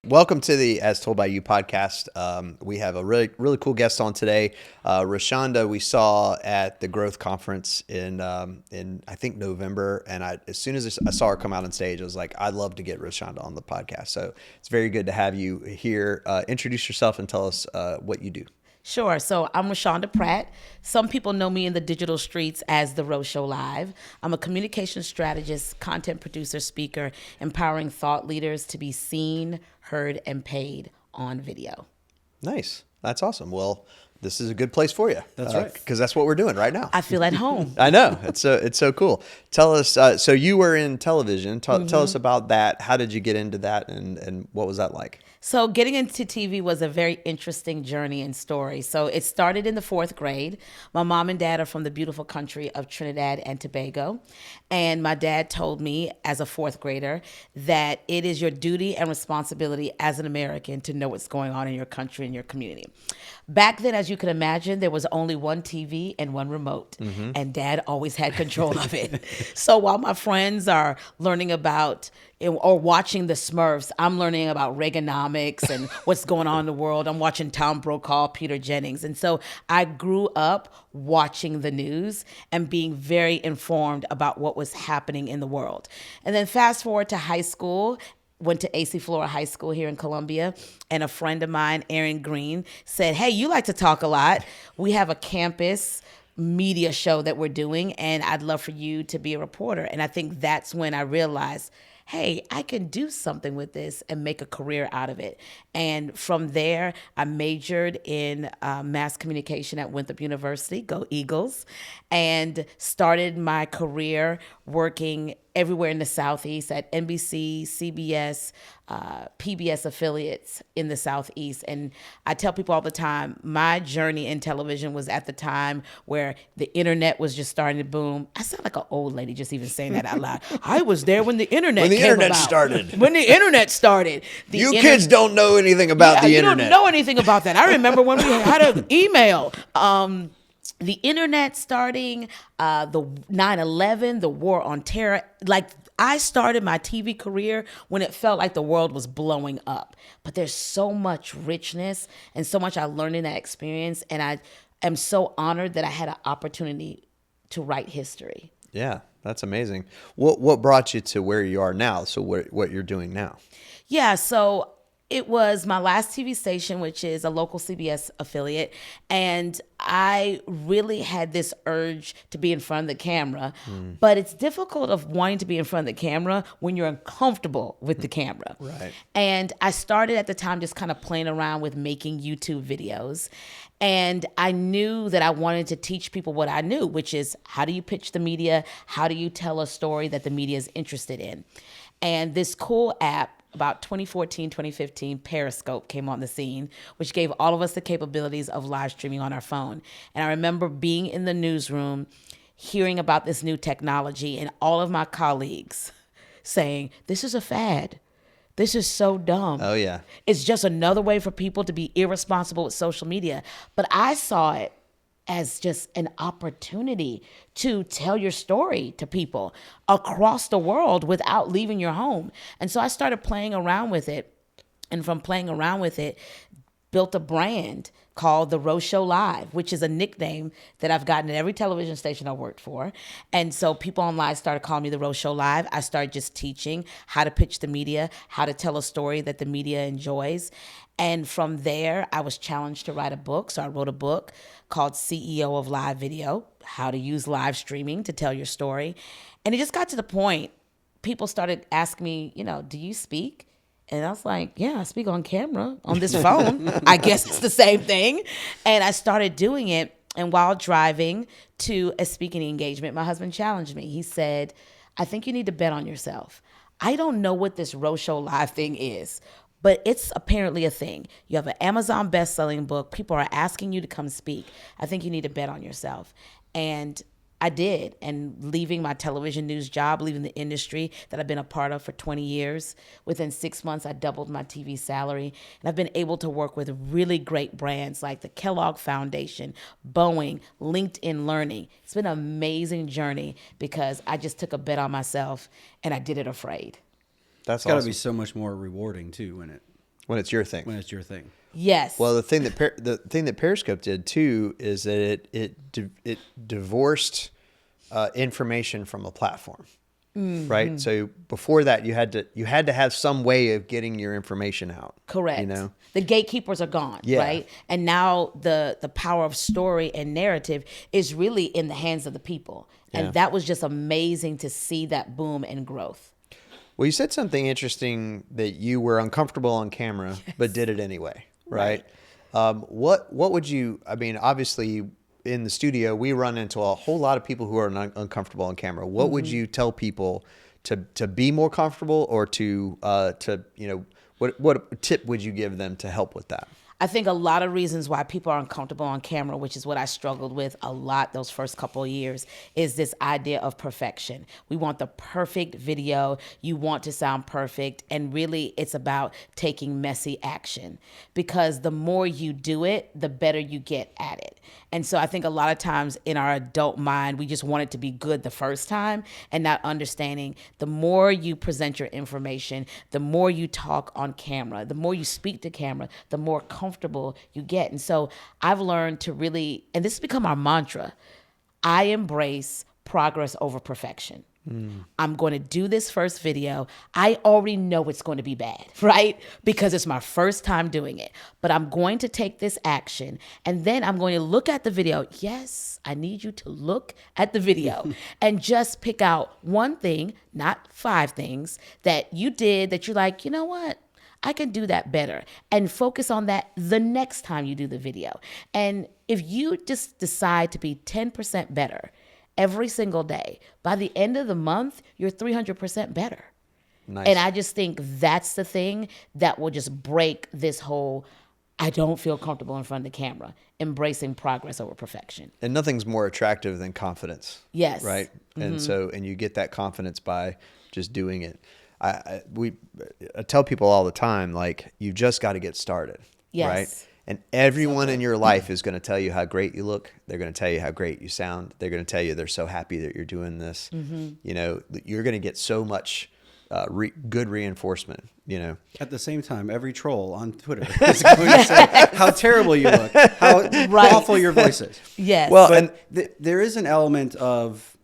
Welcome to the As Told by You podcast. We have a really cool guest on today. Roshanda, we saw at the Growth Conference in I think November, and as soon as I saw her come out on stage, I was like, I'd love to get Roshanda on the podcast. So it's very good to have you here. Introduce yourself and tell us what you do. Sure. So I'm Roshanda Pratt. Some people know me in the digital streets as The Ro Show Live. I'm a communication strategist, content producer, speaker, empowering thought leaders to be seen, heard, and paid on video. Nice. That's awesome. Well, this is a good place for you. That's right. Because that's what we're doing right now. I feel at home. I know. It's so cool. Tell us, so you were in television. Tell us about that. How did you get into that, and what was that like? So getting into TV was a very interesting journey and story. So it started in the 4th grade. My mom and dad are from the beautiful country of Trinidad and Tobago. And my dad told me as a 4th grader that it is your duty and responsibility as an American to know what's going on in your country and your community. Back then, as you can imagine, there was only one TV and one remote, and dad always had control of it. So while my friends are learning about or watching the Smurfs, I'm learning about Reaganomics and what's going on in the world. I'm watching Tom Brokaw, Peter Jennings. And so I grew up watching the news and being very informed about what was happening in the world. And then fast forward to high school, went to AC Flora High School here in Columbia, and a friend of mine, Aaron Green, said, hey, you like to talk a lot. We have a campus media show that we're doing, and I'd love for you to be a reporter. And I think that's when I realized, hey, I can do something with this and make a career out of it. And from there, I majored in mass communication at Winthrop University, go Eagles, and started my career working everywhere in the Southeast at NBC, CBS, PBS affiliates in the Southeast. And I tell people all the time, my journey in television was at the time where the internet was just starting to boom. I sound like an old lady just even saying that out loud. I was there when the internet started. When the internet started. Kids don't know anything about the internet. You don't know anything about that. I remember when we had an email. The internet starting, the 9/11, the war on terror. Like, I started my TV career when it felt like the world was blowing up. But there's so much richness and so much I learned in that experience. And I am so honored that I had an opportunity to write history. Yeah, that's amazing. What brought you to where you are now? So what you're doing now? Yeah, so it was my last TV station, which is a local CBS affiliate, and I really had this urge to be in front of the camera, but it's difficult of wanting to be in front of the camera when you're uncomfortable with the camera. Right. And I started at the time just kind of playing around with making YouTube videos, and I knew that I wanted to teach people what I knew, which is how do you pitch the media? How do you tell a story that the media is interested in? And this cool app, about 2014, 2015, Periscope came on the scene, which gave all of us the capabilities of live streaming on our phone. And I remember being in the newsroom, hearing about this new technology, and all of my colleagues saying, this is a fad. This is so dumb. Oh, yeah. It's just another way for people to be irresponsible with social media. But I saw it as just an opportunity to tell your story to people across the world without leaving your home. And so I started playing around with it. And from playing around with it, built a brand called The Ro Show Live, which is a nickname that I've gotten at every television station I worked for. And so people online started calling me The Ro Show Live. I started just teaching how to pitch the media, how to tell a story that the media enjoys. And from there, I was challenged to write a book. So I wrote a book called CEO of Live Video, how to use live streaming to tell your story. And it just got to the point, people started asking me, do you speak? And I was like, yeah, I speak on camera on this phone. I guess it's the same thing. And I started doing it. And while driving to a speaking engagement, my husband challenged me. He said, I think you need to bet on yourself. I don't know what this Ro Show Live thing is, but it's apparently a thing. You have an Amazon best-selling book. People are asking you to come speak. I think you need to bet on yourself. And I did. And leaving my television news job, leaving the industry that I've been a part of for 20 years, within 6 months, I doubled my TV salary. And I've been able to work with really great brands like the Kellogg Foundation, Boeing, LinkedIn Learning. It's been an amazing journey because I just took a bet on myself and I did it afraid. That's It's got to awesome. be so much more rewarding too When it's your thing. when it's your thing. Yes. Well, the thing that Periscope did too is that it divorced information from a platform, right? So before that, you had to have some way of getting your information out. Correct. You know, the gatekeepers are gone, Yeah. right? And now the power of story and narrative is really in the hands of the people. And Yeah. that was just amazing to see that boom and growth. well, you said something interesting that you were uncomfortable on camera, but did it anyway, right? What would you? I mean, obviously, in the studio, we run into a whole lot of people who are uncomfortable on camera. What would you tell people to be more comfortable, or to what tip would you give them to help with that? I think a lot of reasons why people are uncomfortable on camera, which is what I struggled with a lot those first couple of years, is this idea of perfection. We want the perfect video. You want to sound perfect. And really, it's about taking messy action, because the more you do it, the better you get at it. And so I think a lot of times in our adult mind, we just want it to be good the first time, and not understanding the more you present your information, the more you talk on camera, the more you speak to camera, the more comfortable you get. And so I've learned to really, and this has become our mantra, I embrace progress over perfection. I'm going to do this first video. I already know it's going to be bad, right? Because it's my first time doing it. But I'm going to take this action, and then I'm going to look at the video. Yes, I need you to look at the video and just pick out one thing, not 5 things, that you did that you're like, you know what? I can do that better, and focus on that the next time you do the video. And if you just decide to be 10% better every single day, by the end of the month, you're 300% better. Nice. And I just think that's the thing that will just break this whole, I don't feel comfortable in front of the camera, embracing progress over perfection. And nothing's more attractive than confidence. Yes. Right. And you get that confidence by just doing it. I tell people all the time, like, you just got to get started. Yes. Right. And everyone in your life is going to tell you how great you look. They're going to tell you how great you sound. They're going to tell you they're so happy that you're doing this. You know, you're going to get so much good reinforcement, you know. At the same time, every troll on Twitter is going to say how terrible you look, how awful your voice is. Yes. Well, But there is an element of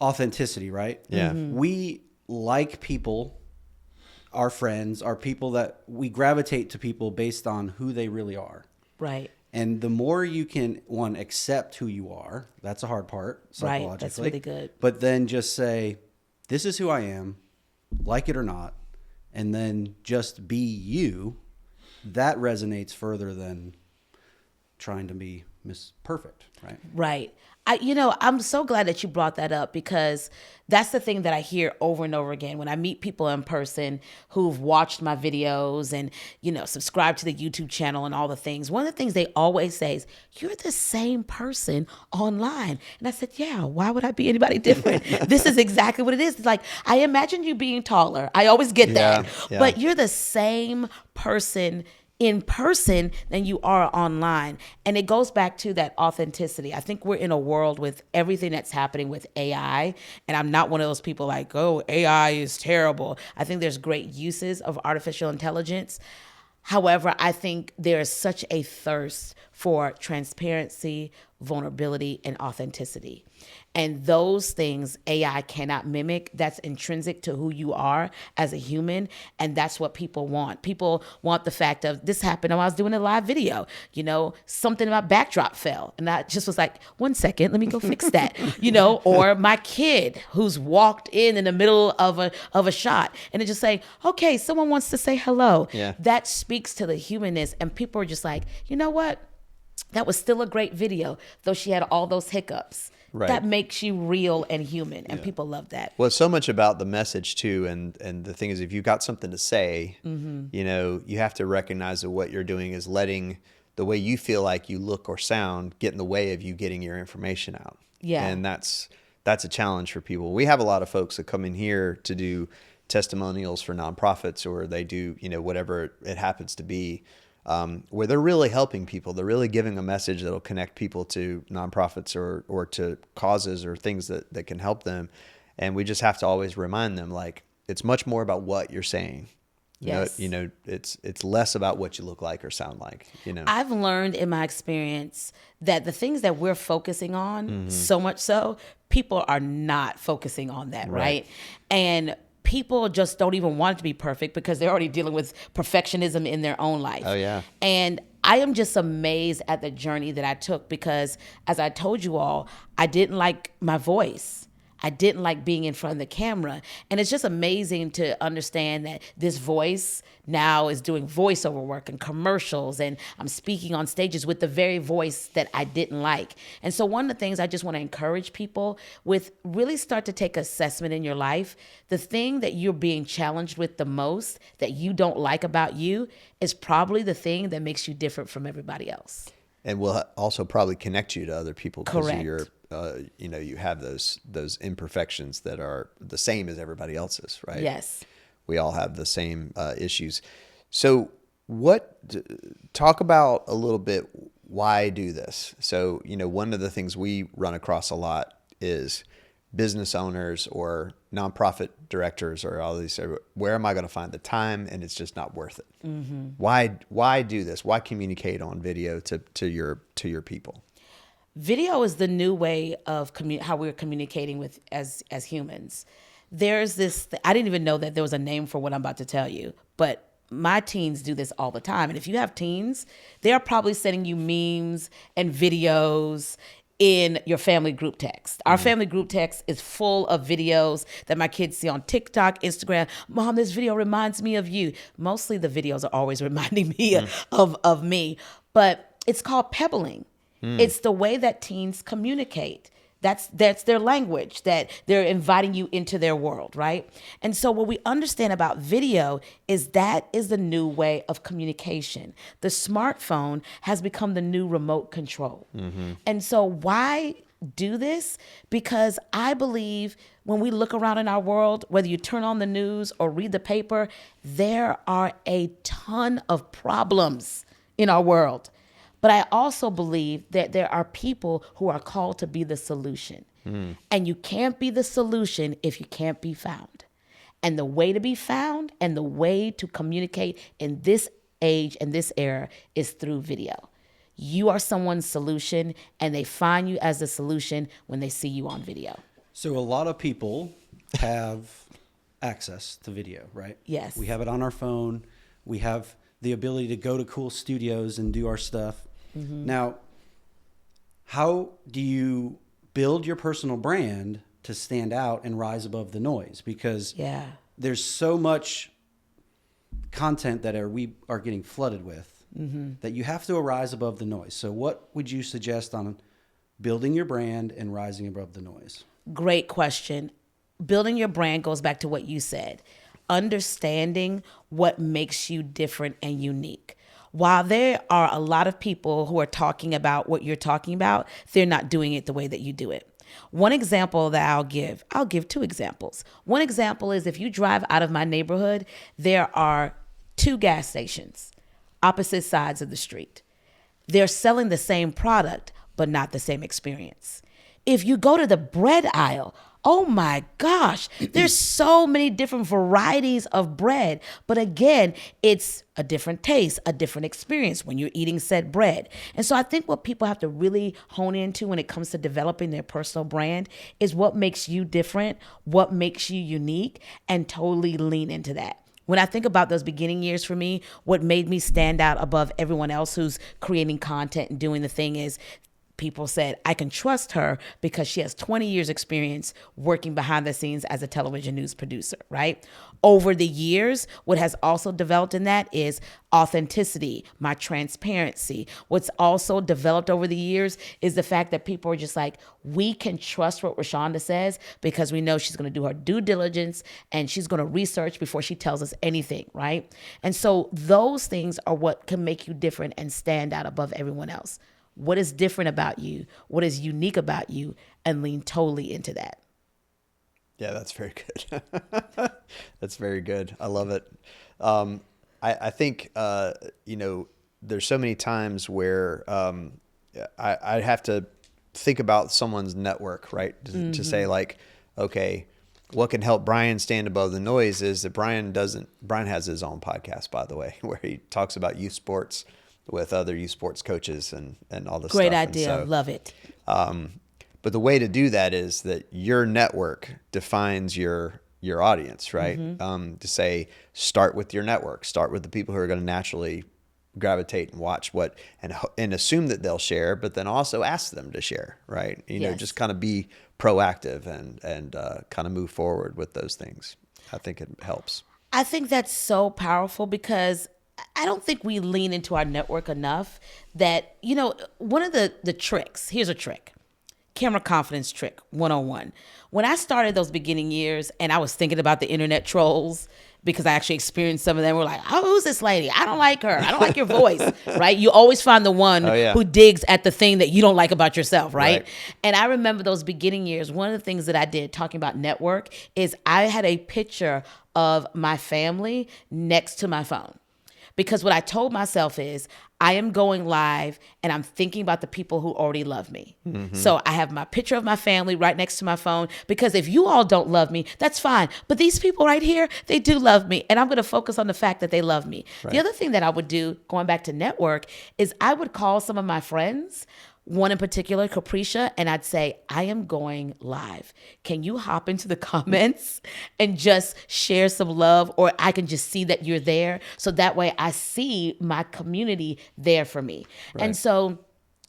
authenticity, right? Yeah. We like people, our friends, are people that we gravitate to people based on who they really are. right. And the more you can, one, accept who you are, that's a hard part psychologically. Right. That's really good. But then just say, this is who I am, like it or not, and then just be you, that resonates further than trying to be perfect, right? Right. I'm so glad that you brought that up, because that's the thing that I hear over and over again when I meet people in person who've watched my videos and, subscribe to the YouTube channel and all the things. One of the things they always say is, you're the same person online. And I said, yeah, why would I be anybody different? This is exactly what it is. It's like, I imagine you being taller. I always get that. Yeah. But you're the same person in person than you are online. And it goes back to that authenticity. I think we're in a world with everything that's happening with AI. And I'm not one of those people like, oh, AI is terrible. I think there's great uses of artificial intelligence. However, I think there is such a thirst for transparency, vulnerability, and authenticity. And those things AI cannot mimic. That's intrinsic to who you are as a human. And that's what people want. People want the fact of, this happened when I was doing a live video. Something about backdrop fell. And I just was like, 1 second, let me go fix that. Or my kid who's walked in the middle of a shot. And it just say, okay, someone wants to say hello. Yeah. That speaks to the humanness. And people are just like, you know what? That was still a great video, though she had all those hiccups. Right. That makes you real and human, and people love that. Well, it's so much about the message too, and the thing is, if you've got something to say, you have to recognize that what you're doing is letting the way you feel like you look or sound get in the way of you getting your information out. Yeah. And that's a challenge for people. We have a lot of folks that come in here to do testimonials for nonprofits, or they do, whatever it happens to be, where they're really helping people. They're really giving a message that'll connect people to nonprofits or to causes or things that can help them. And we just have to always remind them, like, it's much more about what you're saying. Yes. It's less about what you look like or sound like, I've learned in my experience that the things that we're focusing on, so much so, people are not focusing on that, right? And people just don't even want it to be perfect because they're already dealing with perfectionism in their own life. Oh, yeah. And I am just amazed at the journey that I took because, as I told you all, I didn't like my voice. I didn't like being in front of the camera. And it's just amazing to understand that this voice now is doing voiceover work and commercials, and I'm speaking on stages with the very voice that I didn't like. And so one of the things I just want to encourage people with, really start to take assessment in your life. The thing that you're being challenged with the most that you don't like about you is probably the thing that makes you different from everybody else. And will also probably connect you to other people because Correct. you have those imperfections that are the same as everybody else's, right? Yes. We all have the same issues. So talk about a little bit, why do this? So, one of the things we run across a lot is business owners or nonprofit directors or all these, where am I going to find the time? And it's just not worth it. Mm-hmm. Why do this? Why communicate on video to your people? Video is the new way of how we're communicating with as humans. There's this, I didn't even know that there was a name for what I'm about to tell you, but my teens do this all the time. And if you have teens, they are probably sending you memes and videos in your family group text. Our family group text is full of videos that my kids see on TikTok, Instagram. Mom, this video reminds me of you. Mostly the videos are always reminding me of me, but it's called pebbling. It's the way that teens communicate. That's their language, that they're inviting you into their world, right? And so what we understand about video is that is the new way of communication. The smartphone has become the new remote control. Mm-hmm. And so why do this? Because I believe when we look around in our world, whether you turn on the news or read the paper, there are a ton of problems in our world. But I also believe that there are people who are called to be the solution. And you can't be the solution if you can't be found. And the way to be found and the way to communicate in this age and this era is through video. You are someone's solution, and they find you as the solution when they see you on video. So a lot of people have access to video, right? Yes. We have it on our phone. We have the ability to go to cool studios and do our stuff. Mm-hmm. Now, how do you build your personal brand to stand out and rise above the noise? Because there's so much content that we are getting flooded with that you have to rise above the noise. So what would you suggest on building your brand and rising above the noise? Great question. Building your brand goes back to what you said. Understanding what makes you different and unique. While there are a lot of people who are talking about what you're talking about, they're not doing it the way that you do it. One example that I'll give two examples. One example is if you drive out of my neighborhood, there are 2 gas stations, opposite sides of the street. They're selling the same product, but not the same experience. If you go to the bread aisle, oh my gosh, there's so many different varieties of bread. But again, it's a different taste, a different experience when you're eating said bread. And so I think what people have to really hone into when it comes to developing their personal brand is what makes you different, what makes you unique, and totally lean into that. When I think about those beginning years for me, what made me stand out above everyone else who's creating content and doing the thing is people said, I can trust her because she has 20 years experience working behind the scenes as a television news producer, right? Over the years, what has also developed in that is authenticity, my transparency. What's also developed over the years is the fact that people are just like, we can trust what Roshanda says because we know she's going to do her due diligence and she's going to research before she tells us anything, right? And so those things are what can make you different and stand out above everyone else. What is different about you? What is unique about you? and lean totally into that. Yeah, that's very good. That's very good. I love it. I think, there's so many times where I have to think about someone's network, right? To say like, okay, what can help Brian stand above the noise is that Brian has his own podcast, by the way, where he talks about youth sports with other youth sports coaches and all this stuff. Great idea. Love it. But the way to do that is that your network defines your audience, right? To say, start with your network, start with the people who are going to naturally gravitate and watch and assume that they'll share, but then also ask them to share, right? Just kind of be proactive and kind of move forward with those things. I think it helps. I think that's so powerful because I don't think we lean into our network enough that, one of the tricks, here's a trick. Camera confidence trick 101. When I started those beginning years and I was thinking about the internet trolls, because I actually experienced some of them, we're like, oh, who's this lady? I don't like her. I don't like your voice, right? You always find the one who digs at the thing that you don't like about yourself, right? And I remember those beginning years, one of the things that I did talking about network is I had a picture of my family next to my phone. Because what I told myself is I am going live and I'm thinking about the people who already love me. So I have my picture of my family right next to my phone, because if you all don't love me, that's fine. But these people right here, they do love me. And I'm going to focus on the fact that they love me. Right. The other thing that I would do, going back to network, is I would call some of my friends, one in particular, Capricia, and I'd say, I am going live. Can you hop into the comments and just share some love, or I can just see that you're there. So that way I see my community there for me. Right. And so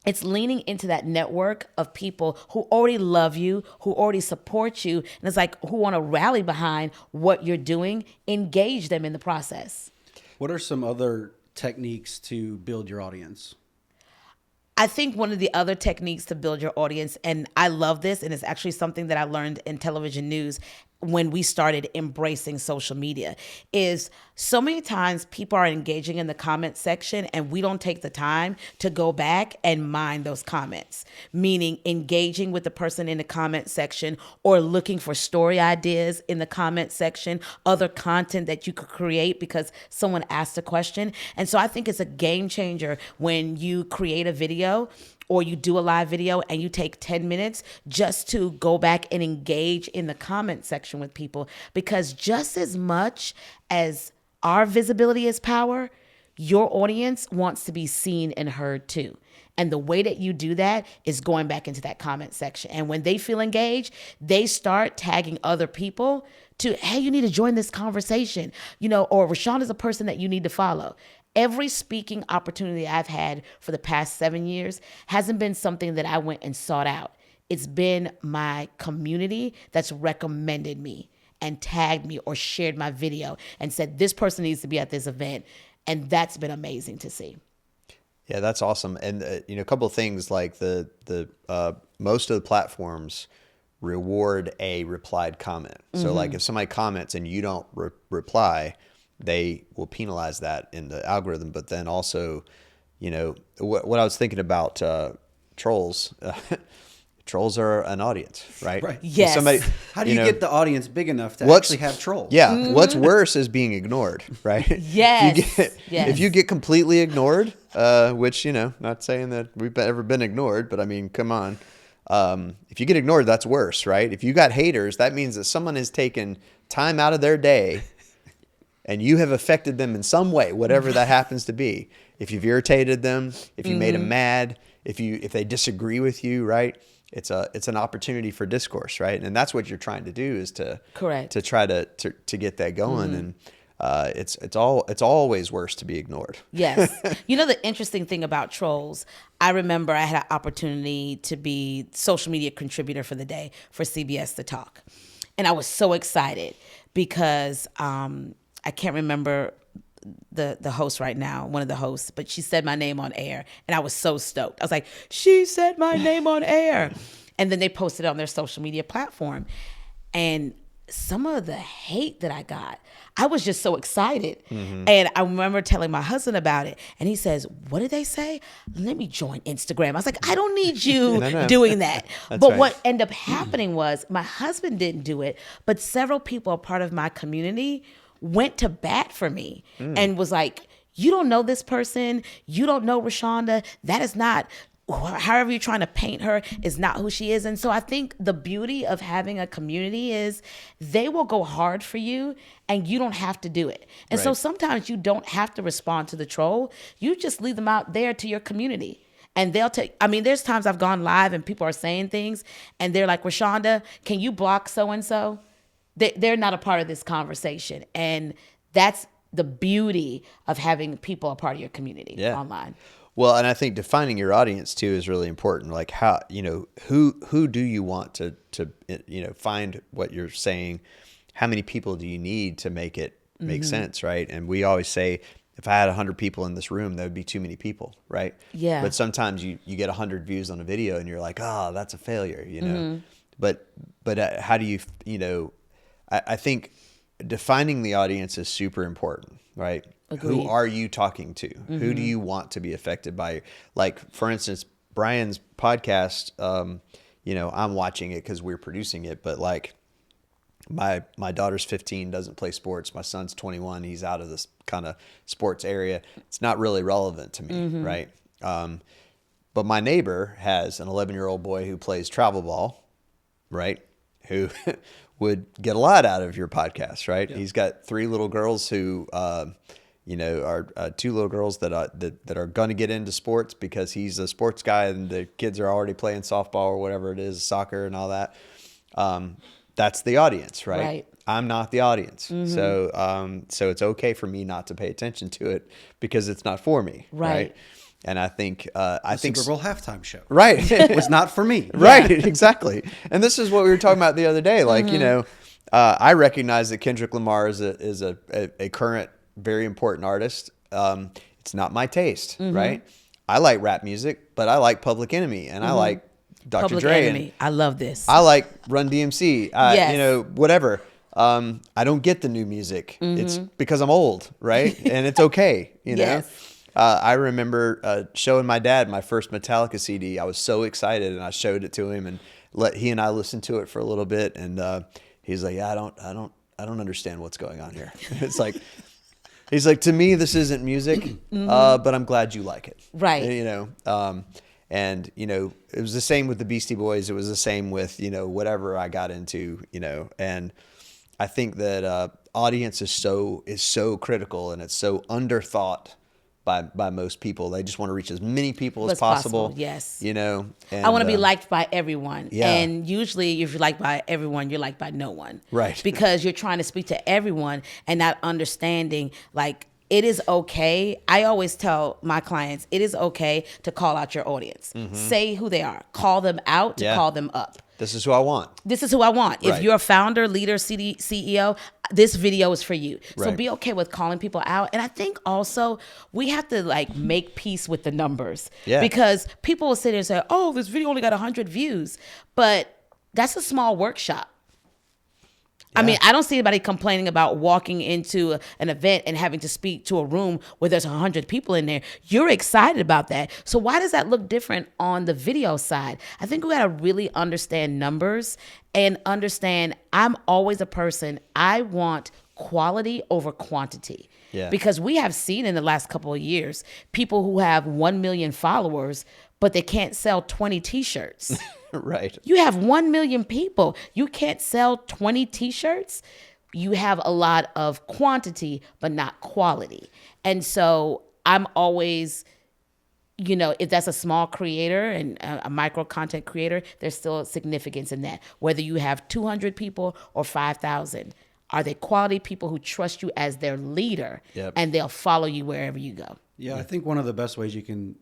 it's leaning into that network of people who already love you, who already support you, and it's like who want to rally behind what you're doing, engage them in the process. What are some other techniques to build your audience? I think one of the other techniques to build your audience, and I love this, and it's actually something that I learned in television news when we started embracing social media, is so many times people are engaging in the comment section and we don't take the time to go back and mine those comments, meaning engaging with the person in the comment section or looking for story ideas in the comment section, other content that you could create because someone asked a question. And so I think it's a game changer when you create a video or you do a live video and you take 10 minutes just to go back and engage in the comment section with people, because just as much as our visibility is power, your audience wants to be seen and heard too. And the way that you do that is going back into that comment section. And when they feel engaged, they start tagging other people to, hey, you need to join this conversation, or Roshanda's a person that you need to follow. Every speaking opportunity I've had for the past 7 years hasn't been something that I went and sought out. It's been my community that's recommended me and tagged me or shared my video and said, this person needs to be at this event. And that's been amazing to see. Yeah, that's awesome. And, a couple of things like the most of the platforms reward a replied comment. So like if somebody comments and you don't reply, they will penalize that in the algorithm. But then also, what I was thinking about trolls, trolls are an audience, right? Right. Yes. How do you get the audience big enough to actually have trolls? Yeah. What's worse is being ignored, right? Yes. If you get completely ignored, which, not saying that we've ever been ignored, but I mean, come on. If you get ignored, that's worse, right? If you got haters, that means that someone has taken time out of their day and you have affected them in some way, whatever that happens to be. If you've irritated them, if you made them mad, if they disagree with you, right? It's an opportunity for discourse, right? And that's what you're trying to do, is to try to get that going. And it's always worse to be ignored. Yes. The interesting thing about trolls, I remember I had an opportunity to be social media contributor for the day for CBS The Talk. And I was so excited because I can't remember the host right now, one of the hosts, but she said my name on air and I was so stoked. I was like, she said my name on air. And then they posted it on their social media platform. And some of the hate that I got, I was just so excited. And I remember telling my husband about it. And he says, what did they say? Let me join Instagram. I was like, I don't need you No. doing that. That's But right. what ended up happening was my husband didn't do it, but several people, a part of my community, went to bat for me and was like, you don't know this person. You don't know Roshanda. That is not, however you're trying to paint her, is not who she is. And so I think the beauty of having a community is they will go hard for you and you don't have to do it. And so Right. sometimes you don't have to respond to the troll. You just leave them out there to your community. And they'll take, I mean, there's times I've gone live and people are saying things and they're like, Roshanda, can you block so-and-so? They're not a part of this conversation. And that's the beauty of having people a part of your community online. Well, and I think defining your audience too is really important. Like how, who do you want to find what you're saying? How many people do you need to make it make sense, right? And we always say, if I had 100 people in this room, that would be too many people, right? Yeah. But sometimes you get 100 views on a video and you're like, oh, that's a failure, But how do you, I think defining the audience is super important, right? Agreed. Who are you talking to? Who do you want to be affected by? Like, for instance, Brian's podcast, I'm watching it because we're producing it, but like my daughter's 15, doesn't play sports. My son's 21. He's out of this kind of sports area. It's not really relevant to me, right? But my neighbor has an 11-year-old boy who plays travel ball, right? Who would get a lot out of your podcast, right? Yeah. He's got 3 little girls who, are 2 little girls that are going to get into sports because he's a sports guy and the kids are already playing softball or whatever it is, soccer and all that. That's the audience, right? I'm not the audience. So it's okay for me not to pay attention to it because it's not for me, right? And I think Super Bowl halftime show, right, was not for me, right? Exactly. And this is what we were talking about the other day. Like, I recognize that Kendrick Lamar is a current very important artist. It's not my taste, right? I like rap music, but I like Public Enemy and I like Dr. Public Dre. Enemy. I love this. I like Run DMC. Yes. Whatever. I don't get the new music. It's because I'm old, right? And it's okay, Yes. I remember showing my dad my first Metallica CD. I was so excited, and I showed it to him, and he and I listened to it for a little bit, and he's like, "Yeah, I don't understand what's going on here." It's like, he's like, "To me, this isn't music, but I'm glad you like it." Right. And it was the same with the Beastie Boys. It was the same with whatever I got into, and I think that audience is so critical, and it's so underthought by most people. They just want to reach as many people as possible. Yes. And I want to be liked by everyone. Yeah. And usually if you're liked by everyone, you're liked by no one. Right. Because you're trying to speak to everyone and not understanding, like, it is okay. I always tell my clients, it is okay to call out your audience. Say who they are. Call them out to call them up. This is who I want. This is who I want. Right. If you're a founder, leader, CEO, this video is for you. So Right. be okay with calling people out. And I think also we have to make peace with the numbers. Yeah. Because people will sit there and say, oh, this video only got 100 views. But that's a small workshop. I mean, I don't see anybody complaining about walking into an event and having to speak to a room where there's 100 people in there. You're excited about that. So why does that look different on the video side? I think we got to really understand numbers and understand I'm always a person, I want quality over quantity. Yeah. Because we have seen in the last couple of years, people who have 1 million followers, but they can't sell 20 t-shirts. Right. You have 1 million people. You can't sell 20 t-shirts. You have a lot of quantity, but not quality. And so I'm always, if that's a small creator and a micro content creator, there's still significance in that. Whether you have 200 people or 5,000, are they quality people who trust you as their leader and they'll follow you wherever you go? Yeah, I think one of the best ways you can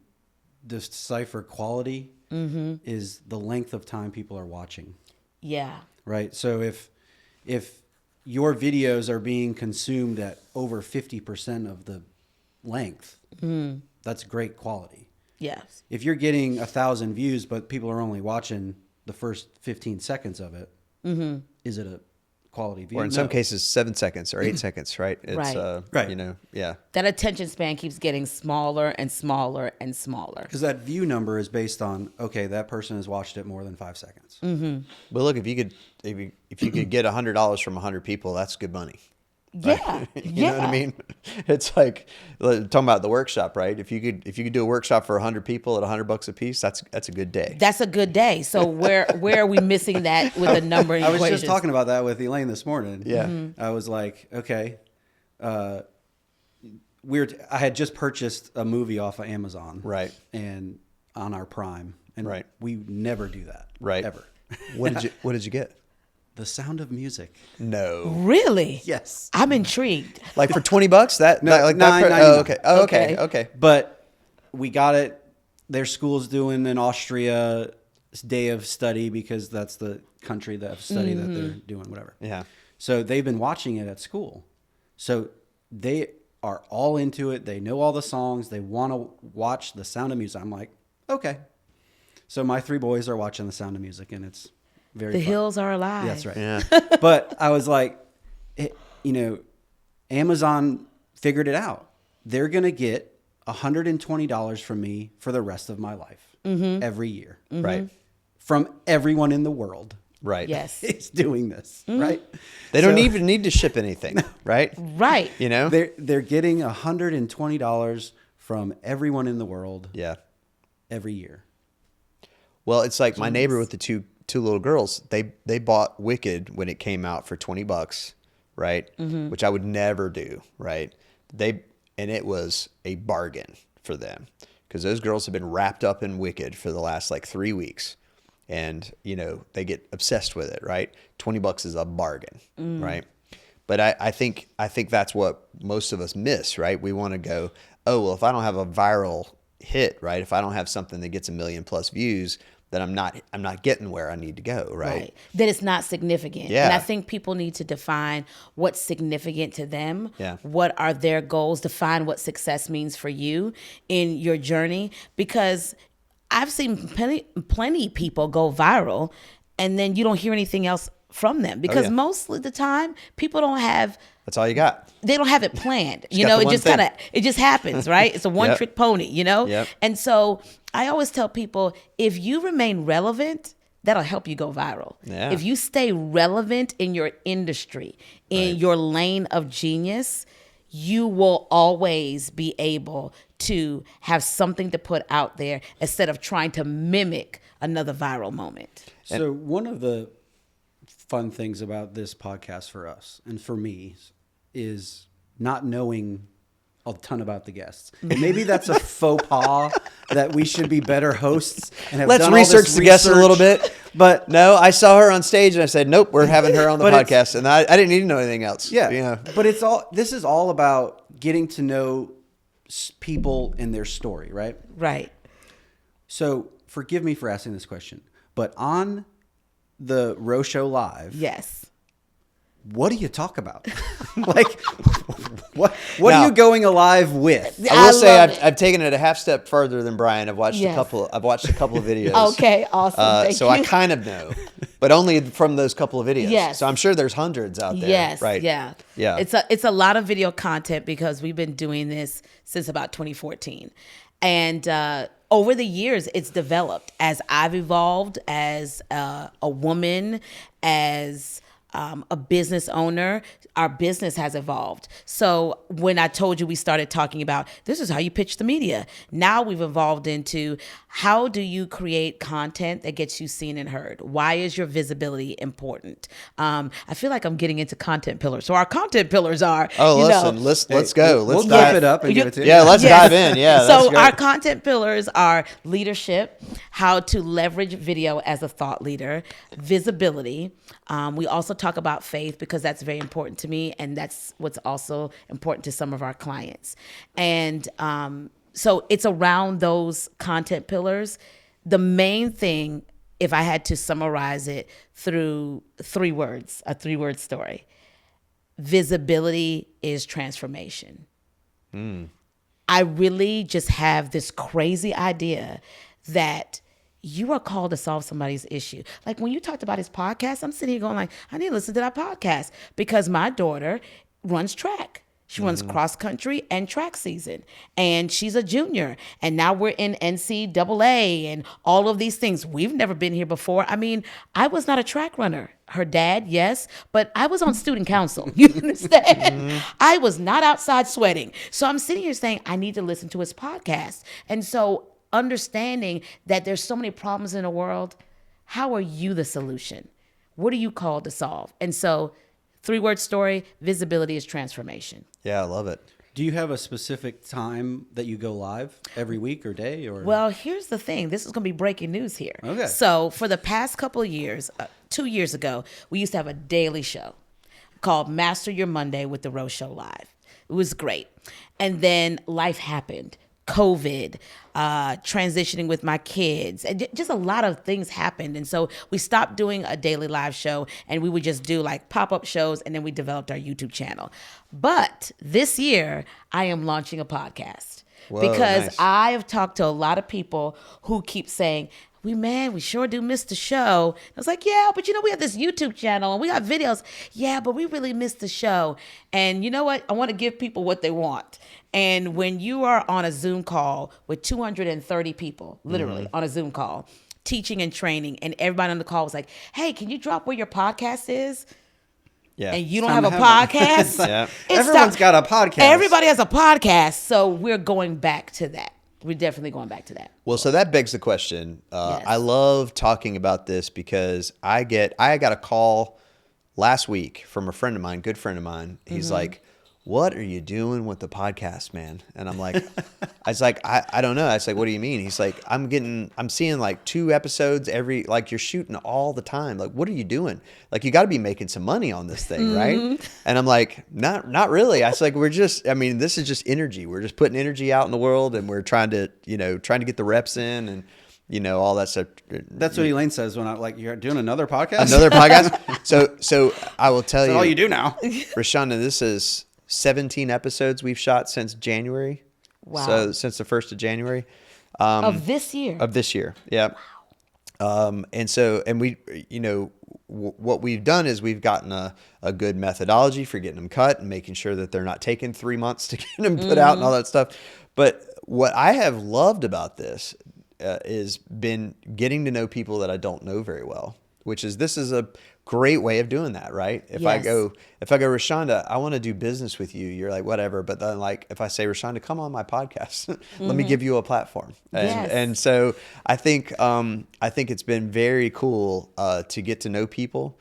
decipher quality is the length of time people are watching. Yeah. Right. So if your videos are being consumed at over 50% of the length, that's great quality. Yes. If you're getting 1,000 views, but people are only watching the first 15 seconds of it, is it a quality view. Or in some cases, 7 seconds or 8 seconds, right? It's, Right. Right. You know, yeah. That attention span keeps getting smaller and smaller and smaller. Because that view number is based on, okay, that person has watched it more than 5 seconds. But look, if you could get $100 from 100 people, that's good money. Yeah. You know what I mean? It's like talking about the workshop, right? If you could do a workshop for 100 people at $100 a piece, that's a good day. That's a good day. So where are we missing that with the number I was equations? just talking about that with Elaine this morning. Yeah. I was like, okay, I had just purchased a movie off of Amazon, Right. and on our Prime, and Right. we never do that, Right. Ever. What did you get? The Sound of Music. No. Really? Yes. I'm intrigued. Like for $20? That No, like that $9.99. oh, okay. Oh, okay. Okay. Okay. But we got it. Their school's doing in Austria day of study because that's the country of study that they're doing, whatever. Yeah. So they've been watching it at school. So they are all into it. They know all the songs. They want to watch The Sound of Music. I'm like, okay. So my 3 boys are watching The Sound of Music, and it's very The fun. hills are alive. Yeah, that's right. Yeah. But I was like, Amazon figured it out. They're going to get $120 from me for the rest of my life every year. Right. From everyone in the world. Right. Yes. It's doing this, right? They don't So even need to ship anything, right? Right. You know? They're getting $120 from everyone in the world Yeah. every year. Well, it's like my neighbor with the two little girls. They bought Wicked when it came out for $20, right? Which I would never do, right? And it was a bargain for them because those girls have been wrapped up in Wicked for the last like 3 weeks, and they get obsessed with it, right? $20 is a bargain, right? But I think that's what most of us miss, right? We want to go, oh well, if I don't have a viral hit, right? If I don't have something that gets 1 million plus views, then I'm not getting where I need to go, right? That it's not significant. Yeah. And I think people need to define what's significant to them. Yeah. What are their goals? Define what success means for you in your journey. Because I've seen plenty people go viral and then you don't hear anything else from them. Because most of the time, people don't have... That's all you got. They don't have it planned. got the It one just thing. it just happens, right? It's a one trick pony, Yep. And so I always tell people, if you remain relevant, that'll help you go viral. Yeah. If you stay relevant in your industry, in your lane of genius, you will always be able to have something to put out there instead of trying to mimic another viral moment. So one of the fun things about this podcast for us and for me is not knowing a ton about the guests. And maybe that's a faux pas that we should be better hosts and have Let's done all this research the guests a little bit. But No, I saw her on stage and I said, nope, we're having her on the But it's- podcast. And I didn't need to know anything else. yeah, but this is all about getting to know people and their story, right? Right. So forgive me for asking this question, but on the Row Show Live, Yes. what do you talk about? Like, what Now- are you going alive with? I will say love it. I've taken it a half step further than Brian. I've watched Yes. a couple of videos. Okay, awesome. Thank So I you. kind of know, but only from those couple of videos. Yes. So I'm sure there's hundreds out there. Yes. Right. Yeah. Yeah. It's a lot of video content because we've been doing this since about 2014, and over the years it's developed as I've evolved as a woman, as a business owner. Our business has evolved. So when I told you we started talking about this is how you pitch the media, now we've evolved into how do you create content that gets you seen and heard? Why is your visibility important? I feel like I'm getting into content pillars. So our content pillars are, Oh, you listen, know, let's go. We'll Let's type dive it up and give it to you. Yeah, let's Yes. dive in. Yeah. So that's great. our content pillars are leadership, how to leverage video as a thought leader, visibility. We also talk about faith because that's very important to me, and that's what's also important to some of our clients. And so it's around those content pillars. The main thing, if I had to summarize it through 3 words, a 3-word story, visibility is transformation. I really just have this crazy idea that you are called to solve somebody's issue. Like when you talked about his podcast, I'm sitting here going like, I need to listen to that podcast because my daughter runs track. She runs cross country and track season, and she's a junior. And now we're in NCAA and all of these things. We've never been here before. I mean, I was not a track runner. Her dad, yes, but I was on student council. You understand? I was not outside sweating. So I'm sitting here saying, I need to listen to his podcast. And so understanding that there's so many problems in the world, how are you the solution? What are you called to solve? And so 3-word story, visibility is transformation. Yeah, I love it. Do you have a specific time that you go live every week or day? Or Well, here's the thing. This is going to be breaking news here. Okay. So for the past couple of years, 2 years ago, we used to have a daily show called Master Your Monday with the Rose Show Live. It was great. And then life happened. COVID, transitioning with my kids, and just a lot of things happened. And so we stopped doing a daily live show and we would just do like pop-up shows, and then we developed our YouTube channel. But this year I am launching a podcast. Whoa, because nice. I have talked to a lot of people who keep saying, we sure do miss the show. I was like, yeah, but we have this YouTube channel and we got videos. Yeah, but we really miss the show. And you know what? I want to give people what they want. And when you are on a Zoom call with 230 people, literally on a Zoom call, teaching and training, and everybody on the call was like, hey, can you drop where your podcast is? Yeah. And you don't Time have a to have podcast? Yeah. It's Everyone's got a podcast. Everybody has a podcast. So we're going back to that. We're definitely going back to that. Well, so that begs the question. Yes. I love talking about this because I got a call last week from a friend of mine, good friend of mine. He's like, what are you doing with the podcast, man? And I'm like, I don't know. I was like, what do you mean? He's like, I'm seeing like 2 episodes like you're shooting all the time. Like, what are you doing? Like, you got to be making some money on this thing, right? And I'm like, not really. I was like, this is just energy. We're just putting energy out in the world, and we're trying to get the reps in and, all that stuff. That's what Elaine says when you're doing another podcast? Another podcast. So I will tell That's you, all you do now. Rashanda, this is 17 episodes we've shot since January. Wow. So since the 1st of January. Of this year. Of this year. Yeah. And we, what we've done is we've gotten a good methodology for getting them cut and making sure that they're not taking 3 months to get them put out and all that stuff. But what I have loved about this is been getting to know people that I don't know very well, this is a great way of doing that, right? If I go, Roshanda, I want to do business with you. You're like, whatever. But then if I say, Roshanda, come on my podcast, let me give you a platform. And so I think it's been very cool to get to know people.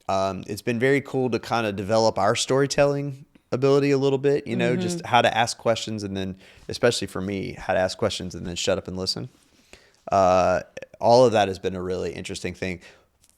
It's been very cool to kind of develop our storytelling ability a little bit, just how to ask questions, and then especially for me, how to ask questions and then shut up and listen. All of that has been a really interesting thing.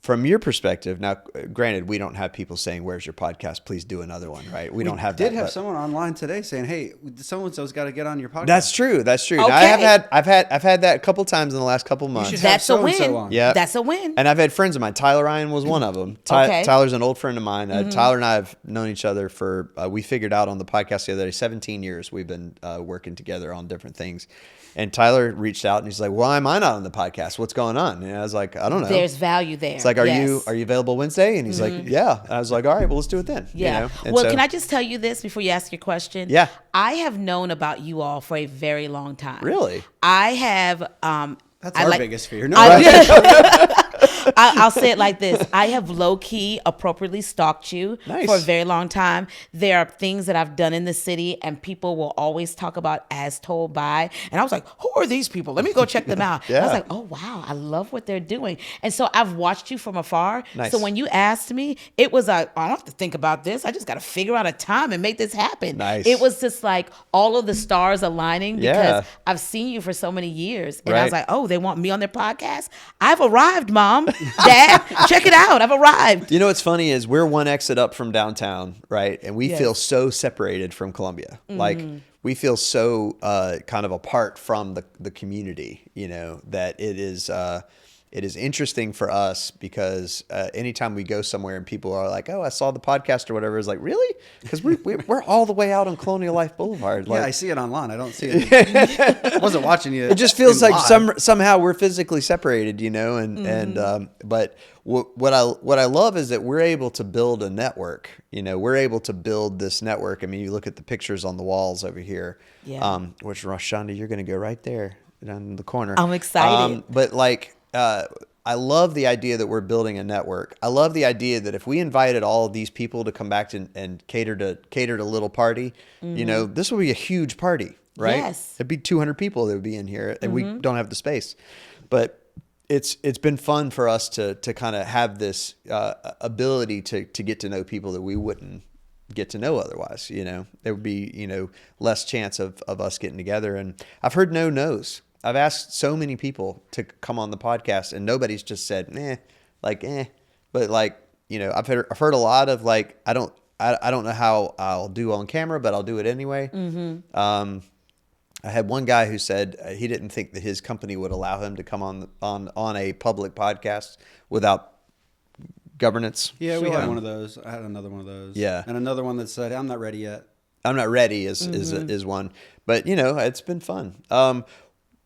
From your perspective, now, granted, we don't have people saying, "Where's your podcast? Please do another one." Right? We don't have. Did have someone online today saying, "Hey, so and so's got to get on your podcast." That's true. Okay. Now, I've had that a couple times in the last couple months. You should have That's a so-and-so win. on. Yeah, That's a win. And I've had friends of mine. Tyler Ryan was one of them. Okay. Tyler's an old friend of mine. Tyler and I have known each other for. We figured out on the podcast the other day. 17 years we've been working together on different things. And Tyler reached out and he's like, "Why am I not on the podcast? What's going on?" And I was like, "I don't know." There's value there. It's like, "Are you available Wednesday?" And he's like, "Yeah." And I was like, "All right, well, let's do it then." Yeah. And Well, so- can I just tell you this before you ask your question? Yeah. I have known about you all for a very long time. Really? I have. That's I our like- biggest fear. No, I'll say it like this. I have low-key appropriately stalked you Nice. for a very long time. There are things that I've done in the city, and people will always talk about as told by. And I was like, who are these people? Let me go check them out. Yeah. I was like, oh, wow, I love what they're doing. And so I've watched you from afar. Nice. So when you asked me, it was I don't have to think about this. I just got to figure out a time and make this happen. Nice. It was just like all of the stars aligning because Yeah. I've seen you for so many years. And I was Right. like, oh, they want me on their podcast? I've arrived, Mom, Dad, check it out. I've arrived. You know what's funny is we're one exit up from downtown, right? And we Yes. feel so separated from Columbia. Like we feel so kind of apart from the community, that it is it is interesting for us because anytime we go somewhere and people are like, "Oh, I saw the podcast or whatever," it's like, "Really?" Because we're all the way out on Colonial Life Boulevard. Yeah, Like, I see it online. I don't see it. I wasn't watching you. it just feels like live. somehow we're physically separated, and but what I love is that we're able to build a network. We're able to build this network. I mean, you look at the pictures on the walls over here. Yeah. Which Roshanda, you're going to go right there down in the corner. I'm excited. But like, I love the idea that we're building a network. I love the idea that if we invited all of these people to come back and cater to Little Party, this will be a huge party, right? Yes. It'd be 200 people that would be in here, and we don't have the space. But it's been fun for us to kind of have this ability to get to know people that we wouldn't get to know otherwise. There would be less chance of us getting together. And I've heard no no's. I've asked so many people to come on the podcast, and nobody's just said but like, I've heard a lot of like, I don't know how I'll do on camera, but I'll do it anyway. I had one guy who said he didn't think that his company would allow him to come on a public podcast without governance. Yeah, we had one of those. I had another one of those. Yeah. And another one that said, "I'm not ready yet." I'm not ready is one, but it's been fun.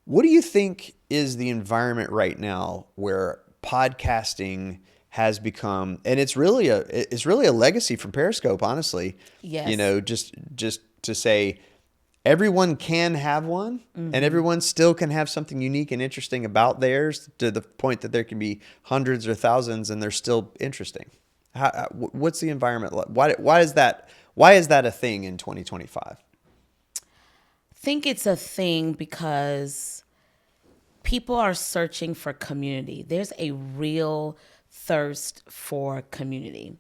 What do you think is the environment right now where podcasting has become, and it's really a legacy from Periscope, honestly. Yes. Just to say everyone can have one, and everyone still can have something unique and interesting about theirs, to the point that there can be hundreds or thousands and they're still interesting. What's the environment like? Why is that a thing in 2025? Think it's a thing because people are searching for community. There's a real thirst for community.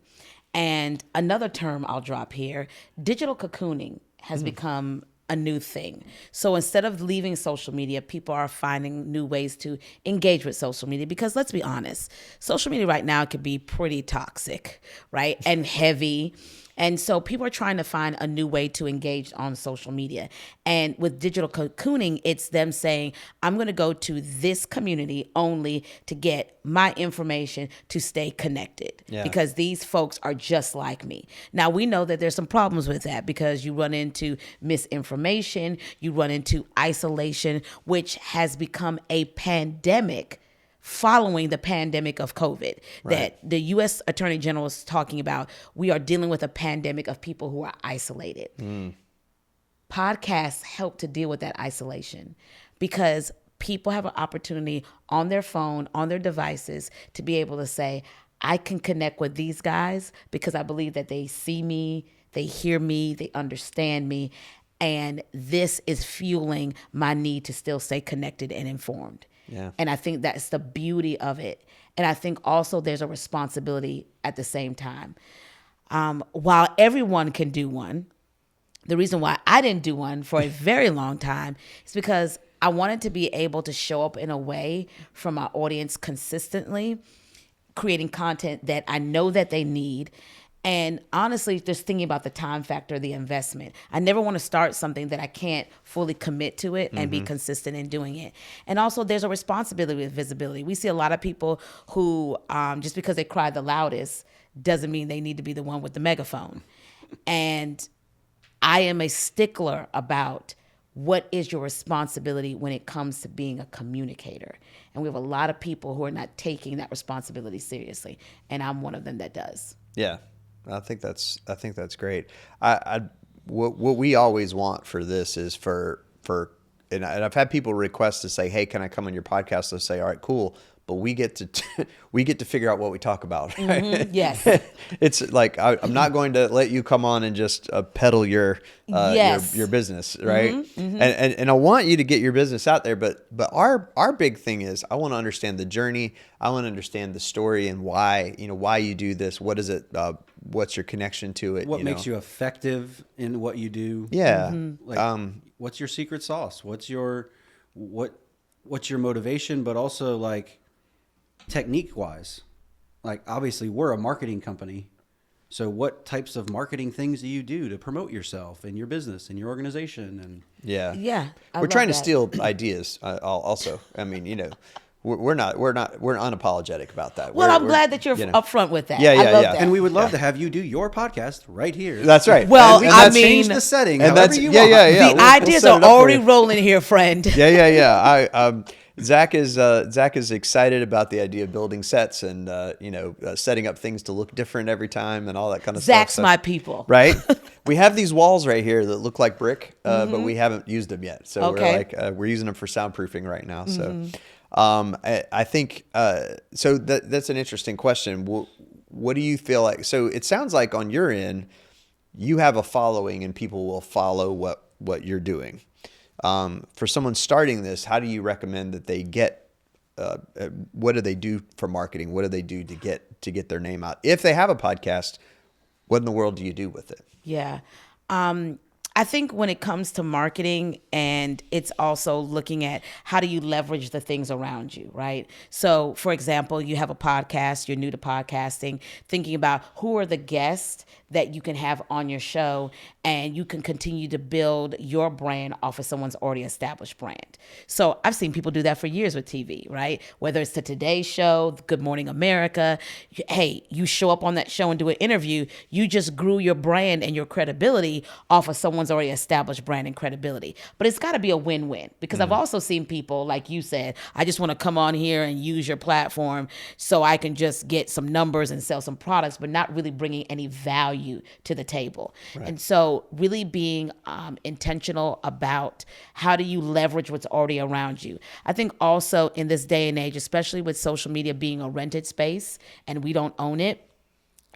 And another term I'll drop here, digital cocooning has become a new thing. So instead of leaving social media, people are finding new ways to engage with social media, because let's be honest, social media right now can be pretty toxic, right? And heavy. And so people are trying to find a new way to engage on social media. And with digital cocooning, it's them saying, I'm going to go to this community only to get my information to stay connected, because these folks are just like me. Now, we know that there's some problems with that, because you run into misinformation, you run into isolation, which has become a pandemic following the pandemic of COVID, that the U.S. Attorney General is talking about. We are dealing with a pandemic of people who are isolated. Podcasts help to deal with that isolation, because people have an opportunity on their phone, on their devices, to be able to say, I can connect with these guys because I believe that they see me, they hear me, they understand me, and this is fueling my need to still stay connected and informed. Yeah. And I think that's the beauty of it. And I think also there's a responsibility at the same time. While everyone can do one, the reason why I didn't do one for a very long time is because I wanted to be able to show up in a way for my audience consistently, creating content that I know that they need. And honestly, just thinking about the time factor, the investment. I never want to start something that I can't fully commit to it and be consistent in doing it. And also, there's a responsibility with visibility. We see a lot of people who, just because they cry the loudest, doesn't mean they need to be the one with the megaphone. And I am a stickler about what is your responsibility when it comes to being a communicator. And we have a lot of people who are not taking that responsibility seriously. And I'm one of them that does. Yeah. I think that's great. What we always want for this is and I've had people request to say, hey, can I come on your podcast? They'll say, all right, cool. But we get to figure out what we talk about. Right? Yes. It's like, I'm not going to let you come on and just peddle your business. Right. And I want you to get your business out there. But our big thing is, I want to understand the journey. I want to understand the story and why you do this. What is it? What's your connection to it? What makes you effective in what you do? Yeah. Like, what's your secret sauce? What's your motivation? But also, like, technique wise, like, obviously we're a marketing company. So what types of marketing things do you do to promote yourself and your business and your organization? And yeah. Yeah. We're trying to steal ideas also. I mean, we're unapologetic about that. Well, I'm glad that you're upfront with that. I love that. And we would love to have you do your podcast right here. That's right. Well, and we I can mean, change the setting and however you want. The ideas are already rolling here, friend. Yeah. Zach is excited about the idea of building sets and setting up things to look different every time and all that kind of stuff. Zach's my people, right? We have these walls right here that look like brick, but we haven't used them yet. So we're using them for soundproofing right now. So I think so. That's an interesting question. What do you feel like? So it sounds like on your end, you have a following and people will follow what you're doing. For someone starting this, how do you recommend that they get? What do they do for marketing? What do they do to get their name out? If they have a podcast, what in the world do you do with it? Yeah. I think when it comes to marketing, and it's also looking at how do you leverage the things around you, right? So, for example, you have a podcast, you're new to podcasting, thinking about who are the guests that you can have on your show, and you can continue to build your brand off of someone's already established brand. So I've seen people do that for years with TV, right? Whether it's the Today Show, Good Morning America. Hey, you show up on that show and do an interview, you just grew your brand and your credibility off of someone's already established brand and credibility. But it's got to be a win-win, because I've also seen people, like you said, I just want to come on here and use your platform so I can just get some numbers and sell some products, but not really bringing any value to the table. Right. And so really being intentional about how do you leverage what's already around you. I think also in this day and age, especially with social media being a rented space and we don't own it,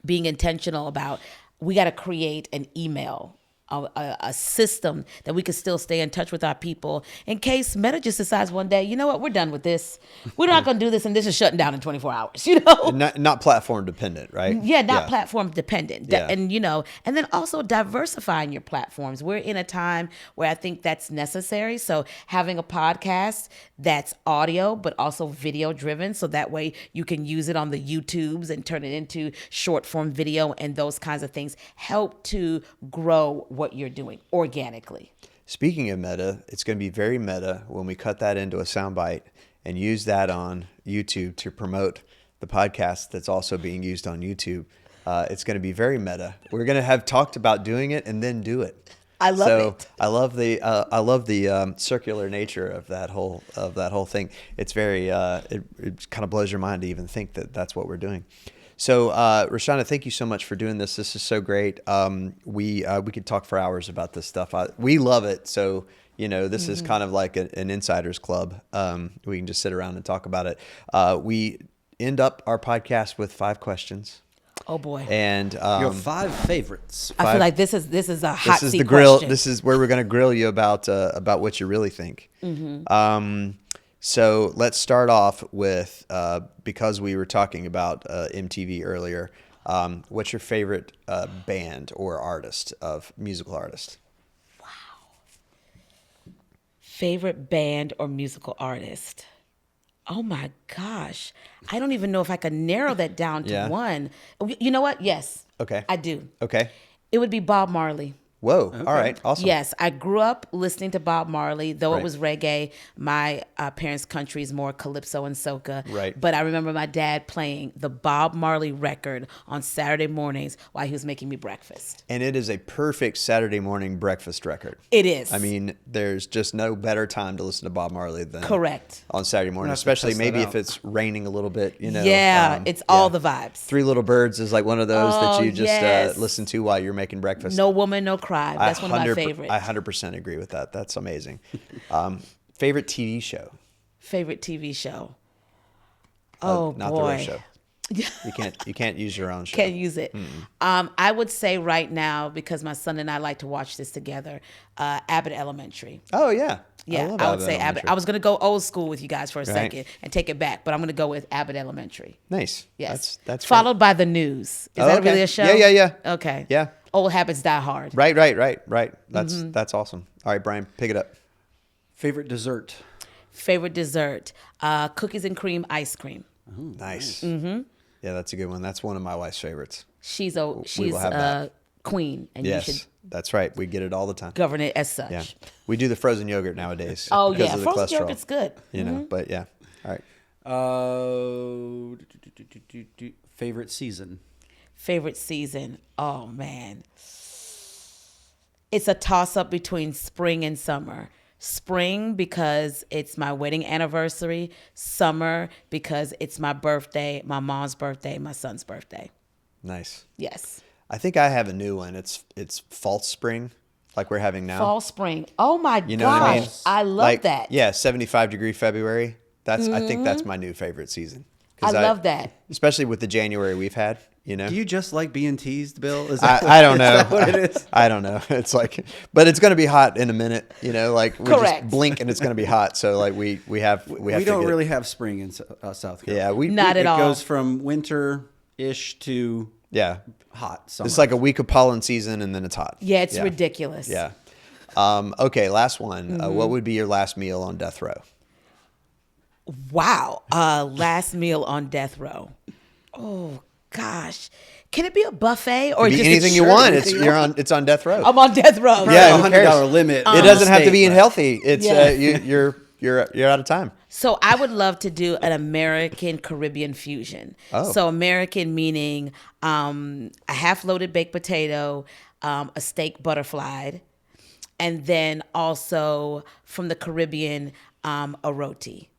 being intentional about we got to create an email, a system that we can still stay in touch with our people in case Meta just decides one day, you know what, we're done with this. We're not going to do this, and this is shutting down in 24 hours, Not platform dependent, right? Yeah, not platform dependent. Yeah. And, and then also diversifying your platforms. We're in a time where I think that's necessary. So having a podcast that's audio, but also video driven. So that way you can use it on the YouTubes and turn it into short form video, and those kinds of things help to grow what you're doing organically. Speaking of meta, it's going to be very meta when we cut that into a soundbite and use that on YouTube to promote the podcast that's also being used on YouTube. It's going to be very meta. We're going to have talked about doing it and then do it. I love it. I love the circular nature of that whole thing. It's very it kind of blows your mind to even think that that's what we're doing. So, Roshanda, thank you so much for doing this. This is so great. We could talk for hours about this stuff. We love it. So, this is kind of like an insider's club. We can just sit around and talk about it. We end up our podcast with 5 questions. Oh boy! And your 5 favorites. I feel like this is a hot seat. This is the grill. Question. This is where we're going to grill you about what you really think. Mm-hmm. So let's start off with, because we were talking about MTV earlier, what's your favorite band or musical artist? Wow. Favorite band or musical artist? Oh my gosh. I don't even know if I could narrow that down to one. You know what? Yes. Okay. I do. Okay. It would be Bob Marley. Whoa. Okay. All right. Awesome. Yes. I grew up listening to Bob Marley, though it was reggae. My parents' country is more calypso and soca. Right. But I remember my dad playing the Bob Marley record on Saturday mornings while he was making me breakfast. And it is a perfect Saturday morning breakfast record. It is. I mean, there's just no better time to listen to Bob Marley than correct on Saturday morning, especially maybe if it's raining a little bit, Yeah, it's all the vibes. 3 Little Birds is like one of those that you just listen to while you're making breakfast. No Woman, No Cry. That's one of my favorites. I 100% agree with that. That's amazing. Favorite TV show? Favorite TV show? Not boy. The Roast Show. You can't use your own show. Can't use it. I would say right now, because my son and I like to watch this together, Abbott Elementary. Oh yeah. Yeah, I would say Abbott. I was going to go old school with you guys for a second and take it back, but I'm going to go with Abbott Elementary. Nice. Yes. That's followed by The News. Is that really a show? Yeah. Okay. Yeah. Old habits die hard. Right. That's awesome. All right, Brian, pick it up. Favorite dessert? Favorite dessert? Cookies and cream ice cream. Ooh, nice. Mm-hmm. Yeah, that's a good one. That's one of my wife's favorites. She's a queen, and you should. That's right. We get it all the time. Govern it as such. Yeah, we do the frozen yogurt nowadays. Oh because yeah, of the frozen cholesterol, yogurt's good. But yeah. All right. Favorite season? Favorite season? Oh man, it's a toss up between spring and summer. Spring because it's my wedding anniversary. Summer because it's my birthday, my mom's birthday, my son's birthday. Nice. Yes. I think I have a new one. It's false spring, like we're having now. Fall, spring. Oh my You know what I mean? gosh. I love Like, that. Yeah, 75-degree February. I think that's my new favorite season. I 'Cause love that. Especially with the January we've had, you know. Do you just like being teased, Bill? Is I don't know. Is that what it is? I don't know. It's like, but it's going to be hot in a minute, you know, like we Correct. just blink and it's going to be hot. So like we have We to don't get- really have spring in South Carolina. Yeah, we Not at It all. goes from winter-ish to yeah. hot summer. It's like a week of pollen season and then it's hot. Yeah, it's ridiculous. Yeah. Okay, last one. What would be your last meal on death row? Wow. Last meal on death row. Oh gosh. Can it be a buffet or Be just anything you sure, want. anything It's on death row. I'm on death row. Yeah, a who cares? $100 limit. It doesn't have to be State, eating healthy. It's Yeah. you're out of time. So I would love to do an American Caribbean fusion. Oh. So American meaning a half loaded baked potato, a steak butterflied, and then also from the Caribbean, a roti,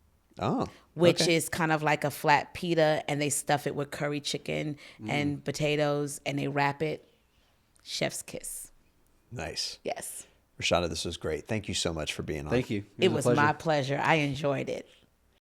Oh. which okay. is kind of like a flat pita, and they stuff it with curry chicken and potatoes, and they wrap it. Chef's kiss. Nice. Yes. Roshanda, this was great. Thank you so much for being on. Thank you. It a was pleasure. my pleasure. I enjoyed it.